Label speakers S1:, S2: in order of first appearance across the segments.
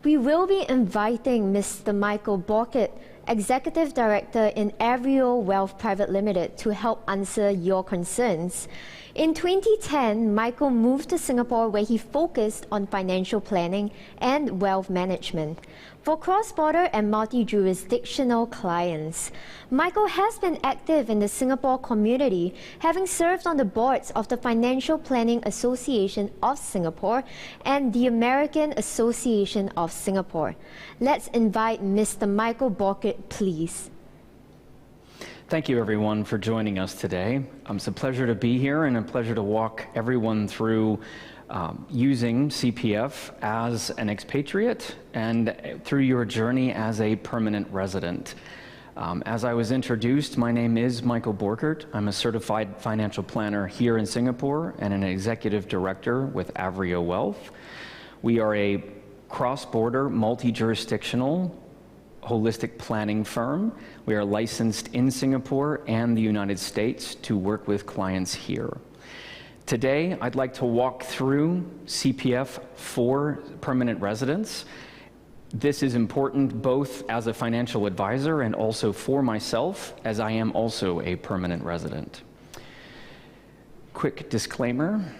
S1: We will be inviting Mr. Michael Borchert, Executive Director in Avrio Wealth Pte Ltd, to help answer your concerns. In 2010, Michael moved to Singapore where he focused on financial planning and wealth management. For cross-border and multi-jurisdictional clients, Michael has been active in the Singapore community, having served on the boards of the Financial Planning Association of Singapore and the American Association of Singapore. Let's invite Mr. Michael Borchert, please.
S2: Thank you, everyone, for joining us today. It's a pleasure to be here and a pleasure to walk everyone through using CPF as an expatriate and through your journey as a permanent resident. As I was introduced, my name is Michael Borchert. I'm a certified financial planner here in Singapore and an executive director with Avrio Wealth. We are a cross-border, multi-jurisdictional holistic planning firm. We are licensed in Singapore and the United States to work with clients here. Today, I'd like to walk through CPF for permanent residents. This is important both as a financial advisor and also for myself, as I am also a permanent resident. Quick disclaimer.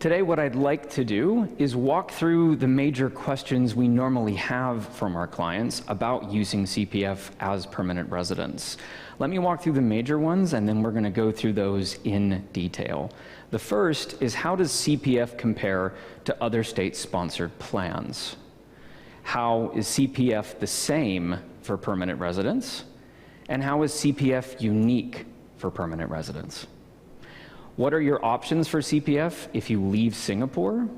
S2: Today, what I'd like to do is walk through the major questions we normally have from our clients about using CPF as permanent residents. Let me walk through the major ones, and then we're going to go through those in detail. The first is, how does CPF compare to other state-sponsored plans? How is CPF the same for permanent residents? And how is CPF unique for permanent residents? What are your options for CPF if you leave Singapore?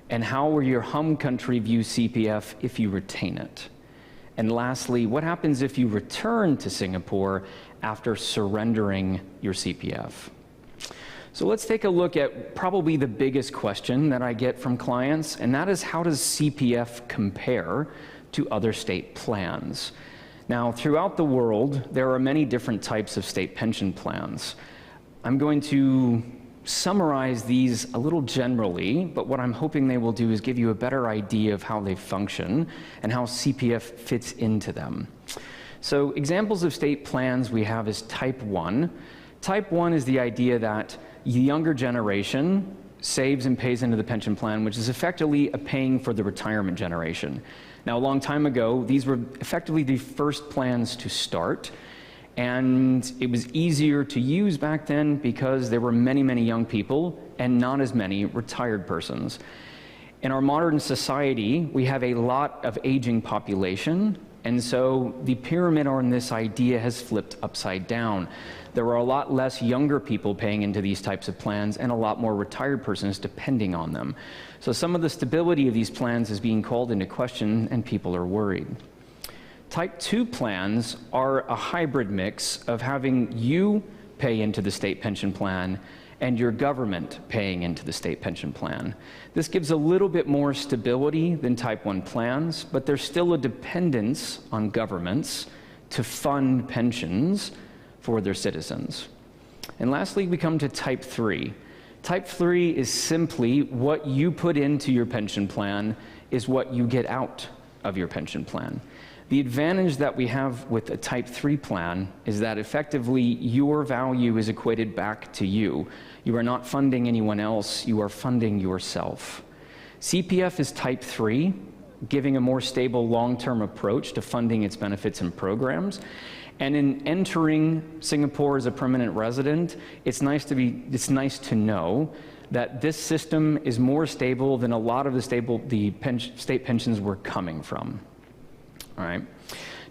S2: And how will your home country view CPF if you retain it? And lastly, what happens if you return to Singapore after surrendering your CPF? So let's take a look at probably the biggest question that I get from clients, and that is, how does CPF compare to other state plans? Now, throughout the world, there are many different types of state pension plans. I'm going to summarize these a little generally, but what I'm hoping they will do is give you a better idea of how they function and how CPF fits into them. So examples of state plans we have is Type 1. Type 1 is the idea that the younger generation saves and pays into the pension plan, which is effectively paying for the retirement generation. Now, a long time ago, these were effectively the first plans to start. And it was easier to use back then because there were many, many young people and not as many retired persons. In our modern society, we have a lot of aging population, and so the pyramid on this idea has flipped upside down. There are a lot less younger people paying into these types of plans and a lot more retired persons depending on them. So some of the stability of these plans is being called into question, and people are worried. Type 2 plans are a hybrid mix of having you pay into the state pension plan and your government paying into the state pension plan. This gives a little bit more stability than Type 1 plans, but there's still a dependence on governments to fund pensions for their citizens. And lastly, we come to Type 3. Type 3 is simply what you put into your pension plan is what you get out of your pension plan. The advantage that we have with a Type 3 plan is that effectively your value is equated back to you. You are not funding anyone else, you are funding yourself. CPF is Type 3, giving a more stable long-term approach to funding its benefits and programs. And in entering Singapore as a permanent resident, it's nice to know that this system is more stable than a lot of the state pensions we're coming from. All right,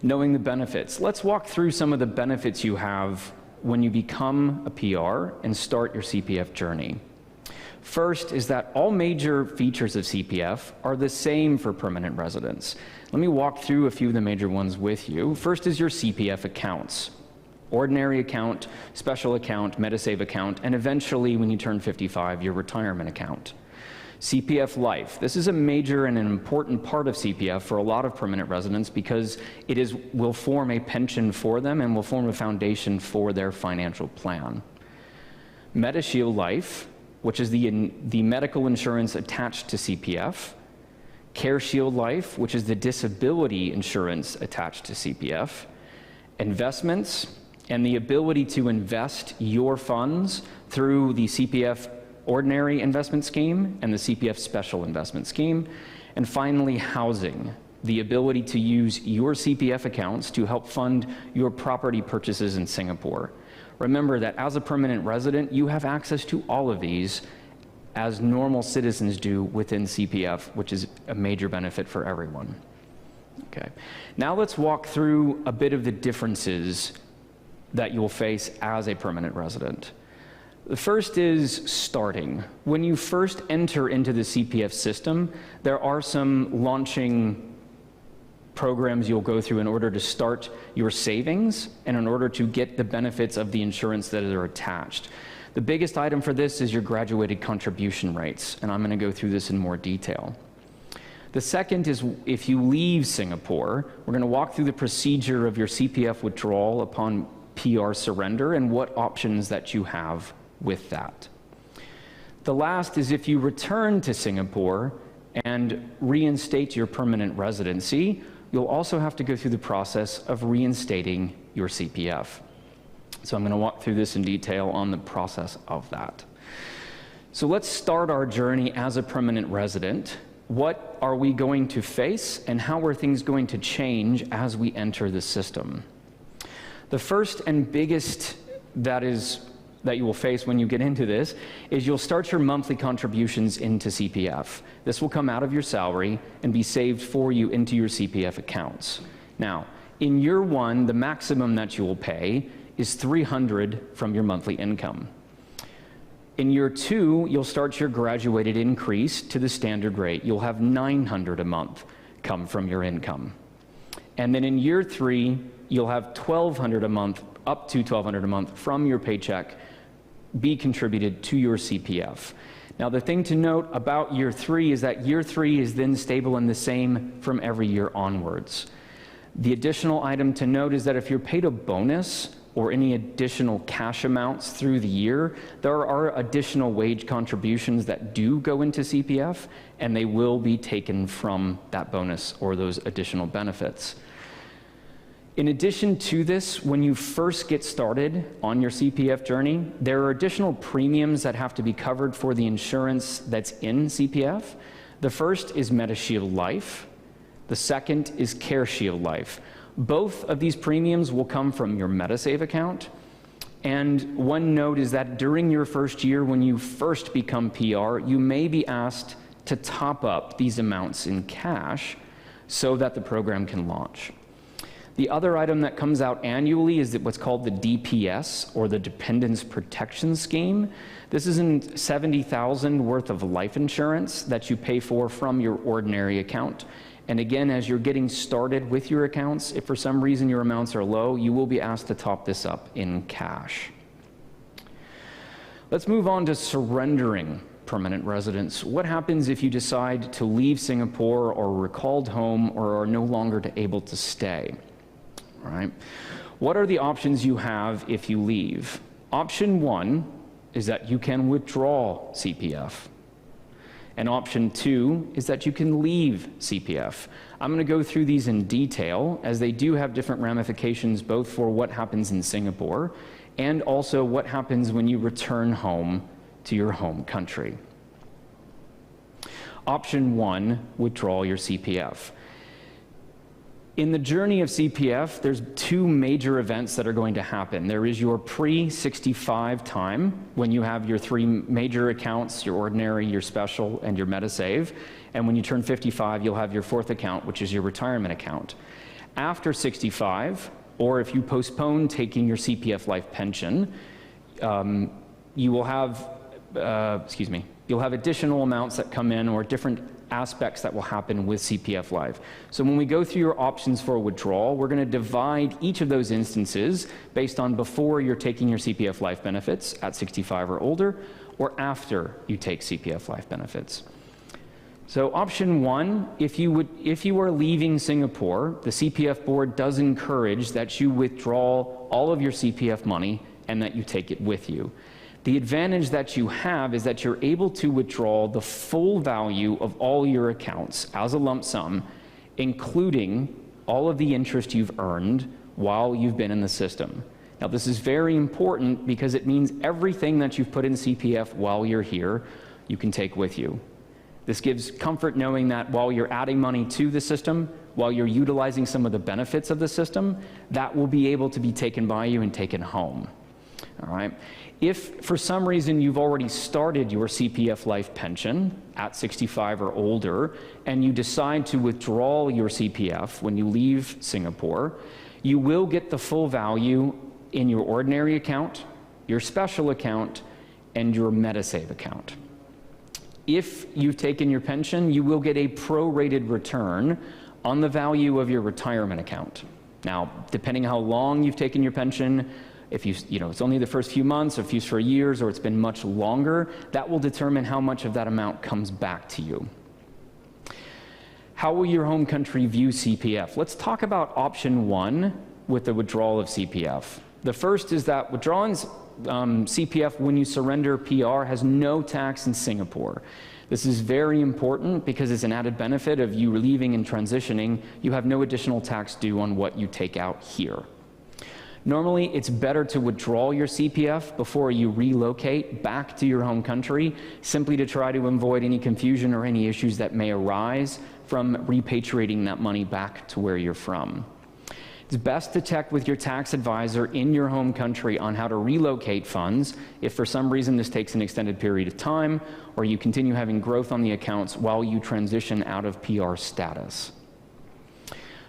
S2: knowing the benefits. Let's walk through some of the benefits you have when you become a PR and start your CPF journey. First is that all major features of CPF are the same for permanent residents. Let me walk through a few of the major ones with you. First is your CPF accounts. Ordinary account, special account, MediSave account, and eventually, when you turn 55, your retirement account. CPF Life. This is a major and an important part of CPF for a lot of permanent residents because it will form a pension for them and will form a foundation for their financial plan. MediShield Life which is the medical insurance attached to CPF, CareShield Life, which is the disability insurance attached to CPF, investments, and the ability to invest your funds through the CPF Ordinary Investment Scheme and the CPF Special Investment Scheme, and finally, housing, the ability to use your CPF accounts to help fund your property purchases in Singapore. Remember that as a permanent resident, you have access to all of these as normal citizens do within CPF, which is a major benefit for everyone. Okay. Now let's walk through a bit of the differences that you'll face as a permanent resident. The first is starting. When you first enter into the CPF system, there are some launching programs you'll go through in order to start your savings and in order to get the benefits of the insurance that are attached. The biggest item for this is your graduated contribution rates, and I'm going to go through this in more detail. The second is if you leave Singapore, we're going to walk through the procedure of your CPF withdrawal upon PR surrender and what options that you have with that. The last is if you return to Singapore and reinstate your permanent residency, you'll also have to go through the process of reinstating your CPF. So I'm going to walk through this in detail on the process of that. So let's start our journey as a permanent resident. What are we going to face and how are things going to change as we enter the system? The first and biggest that you will face when you get into this is you'll start your monthly contributions into CPF. This will come out of your salary and be saved for you into your CPF accounts. Now, in year one, the maximum that you will pay is $300 from your monthly income. In year two, you'll start your graduated increase to the standard rate. You'll have $900 a month come from your income. And then in year three, you'll have $1,200 a month, up to $1,200 a month from your paycheck be contributed to your CPF. Now, the thing to note about year three is that year three is then stable and the same from every year onwards. The additional item to note is that if you're paid a bonus or any additional cash amounts through the year, there are additional wage contributions that do go into CPF, and they will be taken from that bonus or those additional benefits. In addition to this, when you first get started on your CPF journey, there are additional premiums that have to be covered for the insurance that's in CPF. The first is MediShield Life. The second is CareShield Life. Both of these premiums will come from your MediSave account. And one note is that during your first year, when you first become PR, you may be asked to top up these amounts in cash so that the program can launch. The other item that comes out annually is what's called the DPS, or the Dependents Protection Scheme. This is $70,000 worth of life insurance that you pay for from your ordinary account. And again, as you're getting started with your accounts, if for some reason your amounts are low, you will be asked to top this up in cash. Let's move on to surrendering permanent residence. What happens if you decide to leave Singapore or were called home or are no longer able to stay? All right. What are the options you have if you leave? Option one is that you can withdraw CPF. And option two is that you can leave CPF. I'm going to go through these in detail as they do have different ramifications both for what happens in Singapore and also what happens when you return home to your home country. Option one, withdraw your CPF. In the journey of CPF, there's two major events that are going to happen. There is your pre-65 time, when you have your three major accounts, your ordinary, your special, and your MediSave. And when you turn 55, you'll have your fourth account, which is your retirement account. After 65, or if you postpone taking your CPF life pension, you will have, you'll have additional amounts that come in or different aspects that will happen with CPF Life. So when we go through your options for withdrawal, we're going to divide each of those instances based on before you're taking your CPF Life benefits at 65 or older, or after you take CPF Life benefits. So option one, if you are leaving Singapore, the CPF board does encourage that you withdraw all of your CPF money and that you take it with you. The advantage that you have is that you're able to withdraw the full value of all your accounts as a lump sum, including all of the interest you've earned while you've been in the system. Now, this is very important because it means everything that you've put in CPF while you're here, you can take with you. This gives comfort knowing that while you're adding money to the system, while you're utilizing some of the benefits of the system, that will be able to be taken by you and taken home. All right. If for some reason you've already started your CPF life pension at 65 or older, and you decide to withdraw your CPF when you leave Singapore, you will get the full value in your ordinary account, your special account, and your MetaSave account. If you've taken your pension, you will get a prorated return on the value of your retirement account. Now, depending how long you've taken your pension, if it's only the first few months, or few years, or it's been much longer, that will determine how much of that amount comes back to you. How will your home country view CPF? Let's talk about option one with the withdrawal of CPF. The first is that withdrawing CPF when you surrender PR has no tax in Singapore. This is very important because it's an added benefit of you leaving and transitioning. You have no additional tax due on what you take out here. Normally, it's better to withdraw your CPF before you relocate back to your home country, simply to try to avoid any confusion or any issues that may arise from repatriating that money back to where you're from. It's best to check with your tax advisor in your home country on how to relocate funds if for some reason this takes an extended period of time, or you continue having growth on the accounts while you transition out of PR status.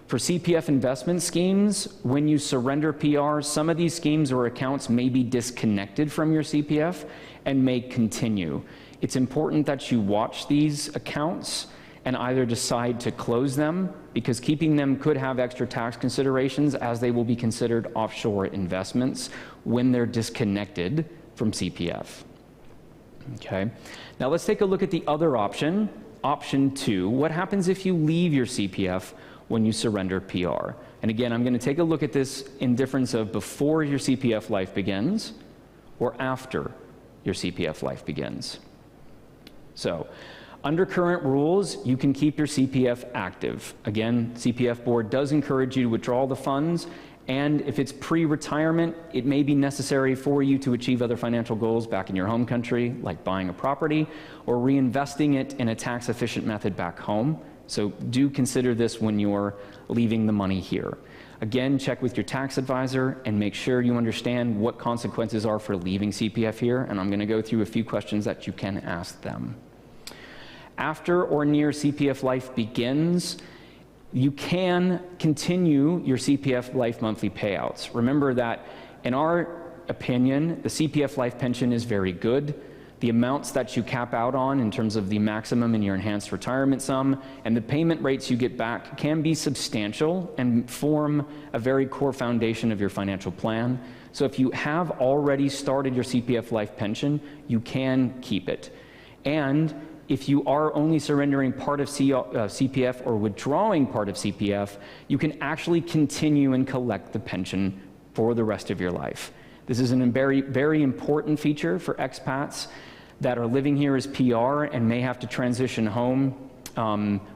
S2: For CPF investment schemes, when you surrender PR, some of these schemes or accounts may be disconnected from your CPF and may continue. It's important that you watch these accounts and either decide to close them, because keeping them could have extra tax considerations, as they will be considered offshore investments when they're disconnected from CPF. Okay. Now let's take a look at the other option, option two. What happens if you leave your CPF when you surrender PR? And again, I'm going to take a look at this in difference of before your CPF life begins or after your CPF life begins. So, under current rules, you can keep your CPF active. Again, CPF board does encourage you to withdraw the funds, and if it's pre-retirement, it may be necessary for you to achieve other financial goals back in your home country, like buying a property or reinvesting it in a tax-efficient method back home. So do consider this when you're leaving the money here. Again, check with your tax advisor and make sure you understand what consequences are for leaving CPF here, and I'm going to go through a few questions that you can ask them. After or near CPF life begins, you can continue your CPF life monthly payouts. Remember that, in our opinion, the CPF life pension is very good. The amounts that you cap out on in terms of the maximum in your enhanced retirement sum and the payment rates you get back can be substantial and form a very core foundation of your financial plan. So if you have already started your CPF life pension, you can keep it. And if you are only surrendering part of CPF or withdrawing part of CPF, you can actually continue and collect the pension for the rest of your life. This is a very, very important feature for expats that are living here as PR and may have to transition home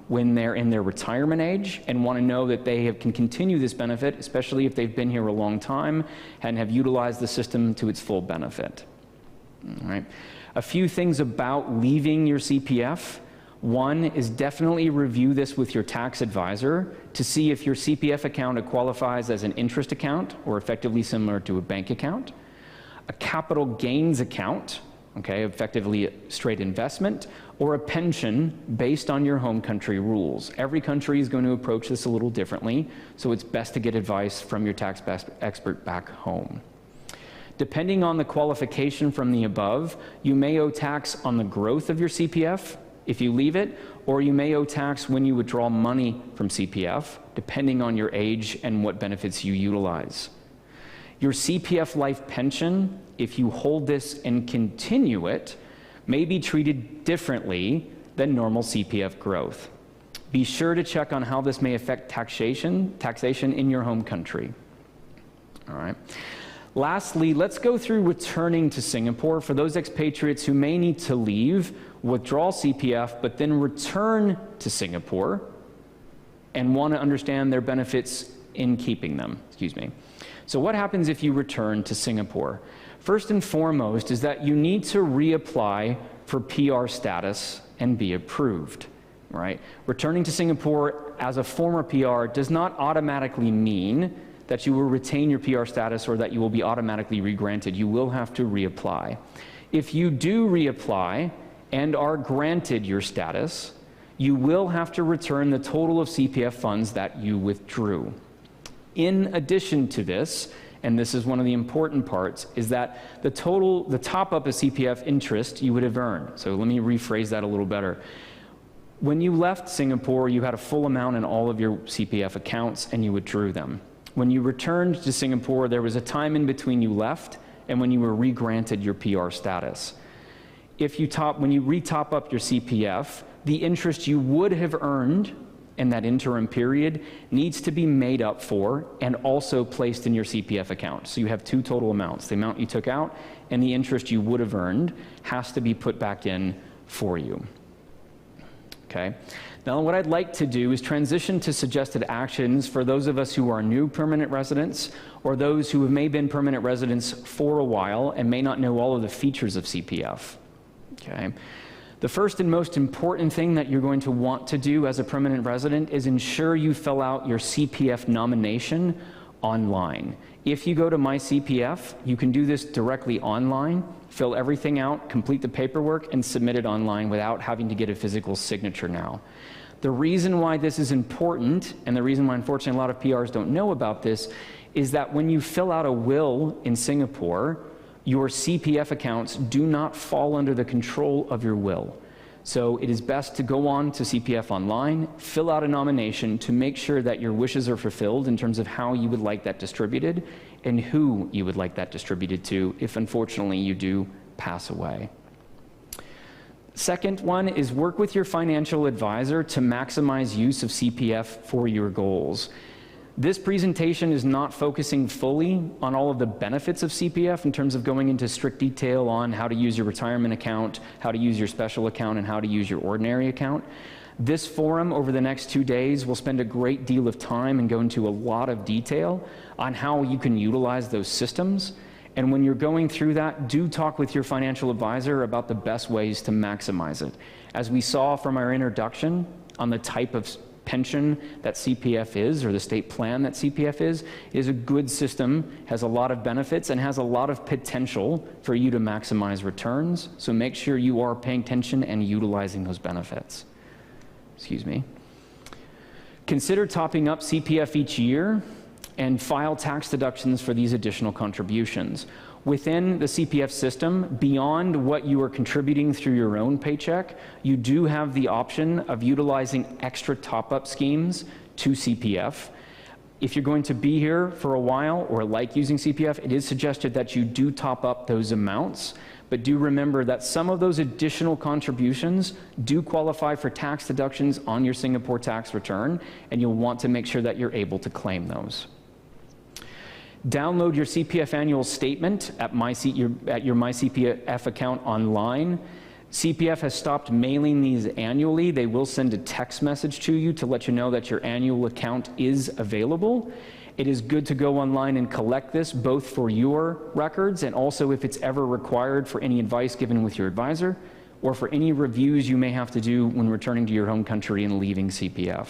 S2: when they're in their retirement age and want to know that they can continue this benefit, especially if they've been here a long time and have utilized the system to its full benefit. All right. A few things about leaving your CPF. One is definitely review this with your tax advisor to see if your CPF account qualifies as an interest account or effectively similar to a bank account. A capital gains account, okay, effectively a straight investment, or a pension based on your home country rules. Every country is going to approach this a little differently, so it's best to get advice from your tax expert back home. Depending on the qualification from the above, you may owe tax on the growth of your CPF if you leave it, or you may owe tax when you withdraw money from CPF, depending on your age and what benefits you utilize. Your CPF life pension, if you hold this and continue it, may be treated differently than normal CPF growth. Be sure to check on how this may affect taxation in your home country. All right. Lastly, let's go through returning to Singapore for those expatriates who may need to leave, withdraw CPF, but then return to Singapore and want to understand their benefits in keeping them. So what happens if you return to Singapore? First and foremost is that you need to reapply for PR status and be approved, right? Returning to Singapore as a former PR does not automatically mean that you will retain your PR status or that you will be automatically regranted. You will have to reapply. If you do reapply and are granted your status, you will have to return the total of CPF funds that you withdrew. In addition to this, and this is one of the important parts, is that the top-up of CPF interest you would have earned. So let me rephrase that a little better. When you left Singapore, you had a full amount in all of your CPF accounts and you withdrew them. When you returned to Singapore, there was a time in between you left and when you were re-granted your PR status. When you re-top up your CPF, the interest you would have earned in that interim period needs to be made up for and also placed in your CPF account. So you have two total amounts. The amount you took out and the interest you would have earned has to be put back in for you. Okay. Now what I'd like to do is transition to suggested actions for those of us who are new permanent residents or those who may have been permanent residents for a while and may not know all of the features of CPF. Okay. The first and most important thing that you're going to want to do as a permanent resident is ensure you fill out your CPF nomination online. If you go to My CPF, you can do this directly online, fill everything out, complete the paperwork, and submit it online without having to get a physical signature now. The reason why this is important, and the reason why unfortunately a lot of PRs don't know about this, is that when you fill out a will in Singapore, your CPF accounts do not fall under the control of your will. So it is best to go on to CPF online, fill out a nomination to make sure that your wishes are fulfilled in terms of how you would like that distributed and who you would like that distributed to if unfortunately you do pass away. Second one is work with your financial advisor to maximize use of CPF for your goals. This presentation is not focusing fully on all of the benefits of CPF in terms of going into strict detail on how to use your retirement account, how to use your special account, and how to use your ordinary account. This forum over the next 2 days will spend a great deal of time and go into a lot of detail on how you can utilize those systems. And when you're going through that, do talk with your financial advisor about the best ways to maximize it. As we saw from our introduction on the type of pension that CPF is, or the state plan that CPF is a good system, has a lot of benefits, and has a lot of potential for you to maximize returns. So make sure you are paying attention and utilizing those benefits. Consider topping up CPF each year and file tax deductions for these additional contributions. Within the CPF system, beyond what you are contributing through your own paycheck, you do have the option of utilizing extra top-up schemes to CPF. If you're going to be here for a while or like using CPF, it is suggested that you do top up those amounts, but do remember that some of those additional contributions do qualify for tax deductions on your Singapore tax return, and you'll want to make sure that you're able to claim those. Download your CPF annual statement at your My CPF account online. CPF has stopped mailing these annually. They will send a text message to you to let you know that your annual account is available. It is good to go online and collect this, both for your records and also if it's ever required for any advice given with your advisor or for any reviews you may have to do when returning to your home country and leaving CPF.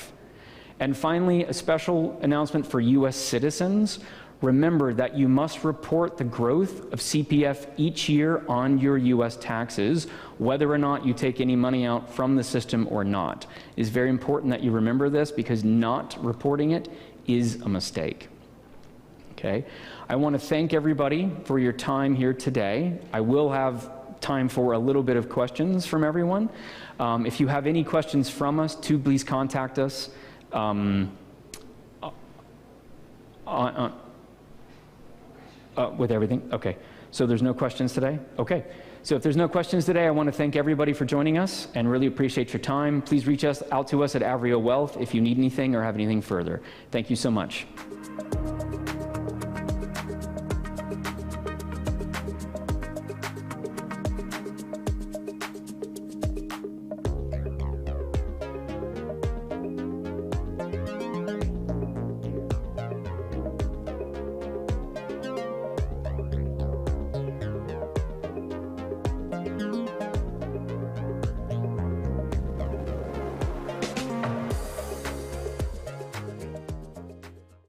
S2: And finally, a special announcement for U.S. citizens. Remember that you must report the growth of CPF each year on your U.S. taxes, whether or not you take any money out from the system or not. It is very important that you remember this because not reporting it is a mistake. Okay? I want to thank everybody for your time here today. I will have time for a little bit of questions from everyone. If you have any questions from us, please contact us. With everything? Okay. So there's no questions today? Okay. So if there's no questions today, I want to thank everybody for joining us and really appreciate your time. Please reach out to us at Avrio Wealth if you need anything or have anything further. Thank you so much.